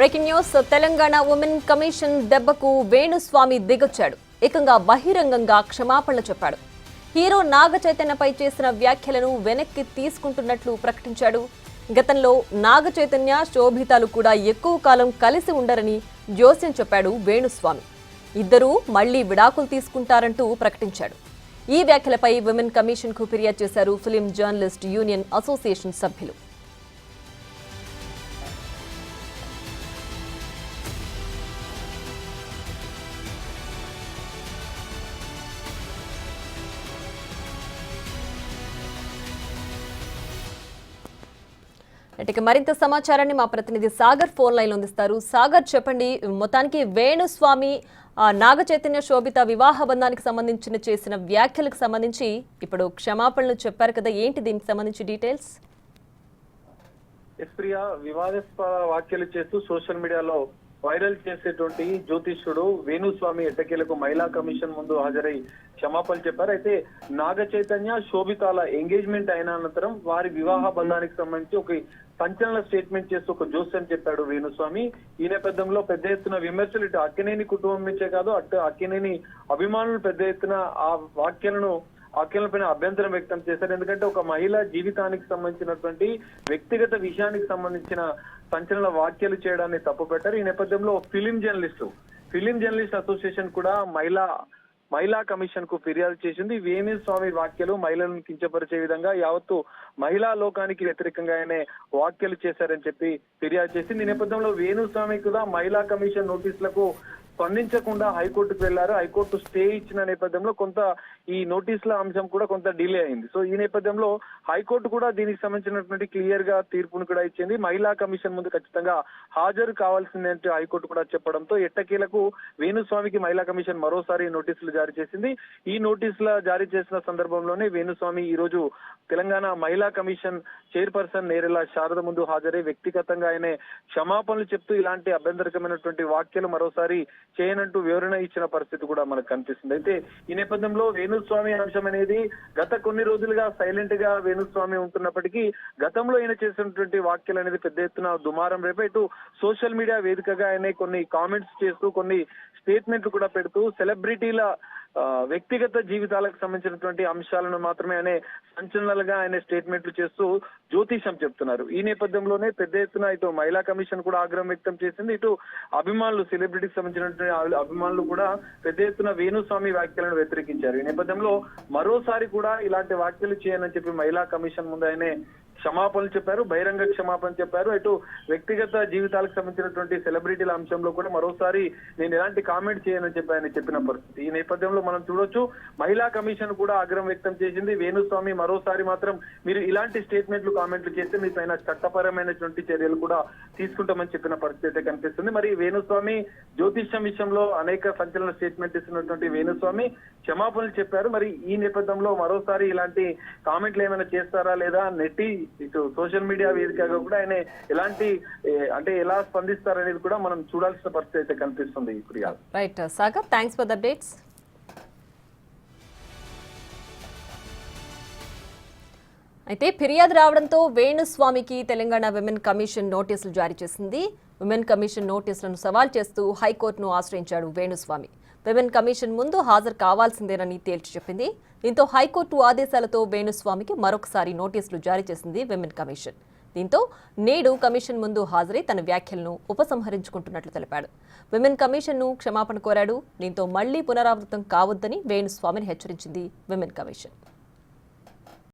Breaking news Telangana women commission దెబ్బకు వేణుస్వామి దిగొచ్చాడు. ఏకంగా బహిరంగంగా క్షమాపణలు చెప్పాడు. హీరో నాగ చైతన్యపై చేసిన వ్యాఖ్యలను వెనక్కి తీసుకుంటున్నట్లు ప్రకటించాడు. గతంలో నాగ చైతన్య శోభితాలు కూడా ఎక్కువ కాలం కలిసి ఉండరని జోస్యం చెప్పాడు వేణుస్వామి. ఇద్దరూ మళ్లీ విడాకులు తీసుకుంటారంటూ ప్రకటించాడు. ఈ వ్యాఖ్యలపై ఉమెన్ కమిషన్ కు ఫిర్యాదు చేశారు ఫిలిం జర్నలిస్ట్ యూనియన్ అసోసియేషన్ సభ్యులు. ఇక మరింత సమాచారాన్ని మా ప్రతినిధి సాగర్ ఫోన్ లైన్ అందిస్తారు. సాగర్, చెప్పండి, మొత్తానికి వేణుస్వామి నాగ చైతన్య శోభిత వివాహ బంధానికి సంబంధించిన చేసిన వ్యాఖ్యలకు సంబంధించి ఇప్పుడు క్షమాపణలు చెప్పారు కదా, ఏంటి దీనికి సంబంధించి డీటెయిల్స్? ప్రియా, వివాదాస్పద వ్యాఖ్యలు చేస్తూ సోషల్ మీడియాలో వైరల్ చేసేటువంటి జ్యోతిష్యుడు వేణుస్వామి ఎట్టకేలకు మహిళా కమిషన్ ముందు హాజరై క్షమాపణలు చెప్పారు. అయితే నాగ చైతన్య శోభితాల ఎంగేజ్మెంట్ అయిన అనంతరం వారి వివాహ బంధానికి సంబంధించి ఒక సంచలన స్టేట్మెంట్ చేస్తూ ఒక జోస్యం చెప్పాడు వేణుస్వామి. ఈ నేపథ్యంలో పెద్ద ఎత్తున విమర్శలు ఇటు అక్కినేని కుటుంబం నుంచే కాదు, అటు అక్కినేని అభిమానులు పెద్ద ఎత్తున ఆ వ్యాఖ్యలపైన అభ్యంతరం వ్యక్తం చేశారు. ఎందుకంటే ఒక మహిళ జీవితానికి సంబంధించినటువంటి వ్యక్తిగత విషయానికి సంబంధించిన సంచలన వ్యాఖ్యలు చేయడాన్ని తప్పుపెట్టారు. ఈ నేపథ్యంలో ఫిలిం జర్నలిస్ట్ అసోసియేషన్ కూడా మహిళా కమిషన్ కు ఫిర్యాదు చేసింది. వేణుస్వామి వ్యాఖ్యలు మహిళలను కించపరిచే విధంగా యావత్తు మహిళా లోకానికి వ్యతిరేకంగా ఆయన వ్యాఖ్యలు చేశారని చెప్పి ఫిర్యాదు చేసింది. ఈ నేపథ్యంలో వేణుస్వామి కూడా మహిళా కమిషన్ నోటీసులకు స్పందించకుండా హైకోర్టుకు వెళ్లారు. హైకోర్టు స్టే ఇచ్చిన నేపథ్యంలో కొంత ఈ నోటీసుల అంశం కూడా కొంత డిలే అయింది. సో ఈ నేపథ్యంలో హైకోర్టు కూడా దీనికి సంబంధించినటువంటి క్లియర్ గా తీర్పును కూడా ఇచ్చింది. మహిళా కమిషన్ ముందు ఖచ్చితంగా హాజరు కావాల్సిందంటే హైకోర్టు కూడా చెప్పడంతో ఎట్టకేలకు వేణుస్వామికి మహిళా కమిషన్ మరోసారి నోటీసులు జారీ చేసింది. ఈ నోటీసుల జారీ చేసిన సందర్భంలోనే వేణుస్వామి ఈ రోజు తెలంగాణ మహిళా కమిషన్ చైర్పర్సన్ నేరెల శారద ముందు హాజరై వ్యక్తిగతంగా ఆయన క్షమాపణలు చెప్తూ ఇలాంటి అభ్యంతరకమైనటువంటి వ్యాఖ్యలు మరోసారి చేయనంటూ వివరణ ఇచ్చిన పరిస్థితి కూడా మనకు కనిపిస్తుంది. అయితే ఈ నేపథ్యంలో వేణుస్వామి అంశం అనేది గత కొన్ని రోజులుగా సైలెంట్ గా వేణుస్వామి ఉంటున్నప్పటికీ గతంలో ఆయన చేసినటువంటి వ్యాఖ్యలు అనేది పెద్ద ఎత్తున దుమారం రేపు ఇటు సోషల్ మీడియా వేదికగా ఆయన కొన్ని కామెంట్స్ చేస్తూ కొన్ని స్టేట్మెంట్లు కూడా పెడుతూ సెలబ్రిటీల వ్యక్తిగత జీవితాలకు సంబంధించినటువంటి అంశాలను మాత్రమే ఆయన సంచలనాలుగా ఆయన స్టేట్మెంట్లు చేస్తూ జ్యోతిషం చెప్తున్నారు. ఈ నేపథ్యంలోనే పెద్ద ఎత్తున ఇటు మహిళా కమిషన్ కూడా ఆగ్రహం వ్యక్తం చేసింది. ఇటు అభిమానులు, సెలబ్రిటీకి సంబంధించినటువంటి అభిమానులు కూడా పెద్ద ఎత్తున వేణుస్వామి వ్యాఖ్యలను వ్యతిరేకించారు. ఈ నేపథ్యంలో మరోసారి కూడా ఇలాంటి వ్యాఖ్యలు చేయనని చెప్పి మహిళా కమిషన్ ముందు ఆయన క్షమాపణలు చెప్పారు, బహిరంగ క్షమాపణ చెప్పారు. ఇటు వ్యక్తిగత జీవితాలకు సంబంధించినటువంటి సెలబ్రిటీల అంశంలో కూడా మరోసారి నేను ఎలాంటి కామెంట్ చేయనని చెప్పి ఆయన చెప్పిన పరిస్థితి. ఈ నేపథ్యంలో మనం చూడొచ్చు, మహిళా కమిషన్ కూడా ఆగ్రహం వ్యక్తం చేసింది. వేణుస్వామి మరోసారి మాత్రం మీరు ఇలాంటి స్టేట్మెంట్లు, కామెంట్లు చేస్తే మీ పైన చట్టపరమైనటువంటి చర్యలు కూడా తీసుకుంటామని చెప్పిన పరిస్థితి అయితే కనిపిస్తుంది. మరి వేణుస్వామి జ్యోతిష్యం విషయంలో అనేక సంచలన స్టేట్మెంట్ ఇస్తున్నటువంటి వేణుస్వామి క్షమాపణలు చెప్పారు. మరి ఈ నేపథ్యంలో మరోసారి ఇలాంటి కామెంట్లు ఏమైనా చేస్తారా లేదా, నెట్టి ఇటు సోషల్ మీడియా వేదికగా కూడా ఆయన ఎలాంటి ఎలా స్పందిస్తారనేది కూడా మనం చూడాల్సిన పరిస్థితి అయితే కనిపిస్తుంది. Priya, right Sagar, thanks for the updates. అయితే ఫిర్యాదు రావడంతో వేణుస్వామికి తెలంగాణ విమెన్ కమిషన్ నోటీసులు జారీ చేసింది. విమెన్ కమిషన్ నోటీసులను సవాల్ చేస్తూ హైకోర్టును ఆశ్రయించాడు వేణుస్వామి. విమెన్ కమిషన్ ముందు హాజరు కావాల్సిందేనని తేల్చి చెప్పింది. దీంతో హైకోర్టు ఆదేశాలతో వేణుస్వామికి మరొకసారి నోటీసులు జారీ చేసింది విమెన్ కమిషన్. దీంతో నేడు కమిషన్ ముందు హాజరై తన వ్యాఖ్యలను ఉపసంహరించుకుంటున్నట్లు తెలిపాడు. విమెన్ కమిషన్ను క్షమాపణ కోరాడు. దీంతో మళ్లీ పునరావృతం కావద్దని వేణుస్వామిని హెచ్చరించింది విమెన్ కమిషన్.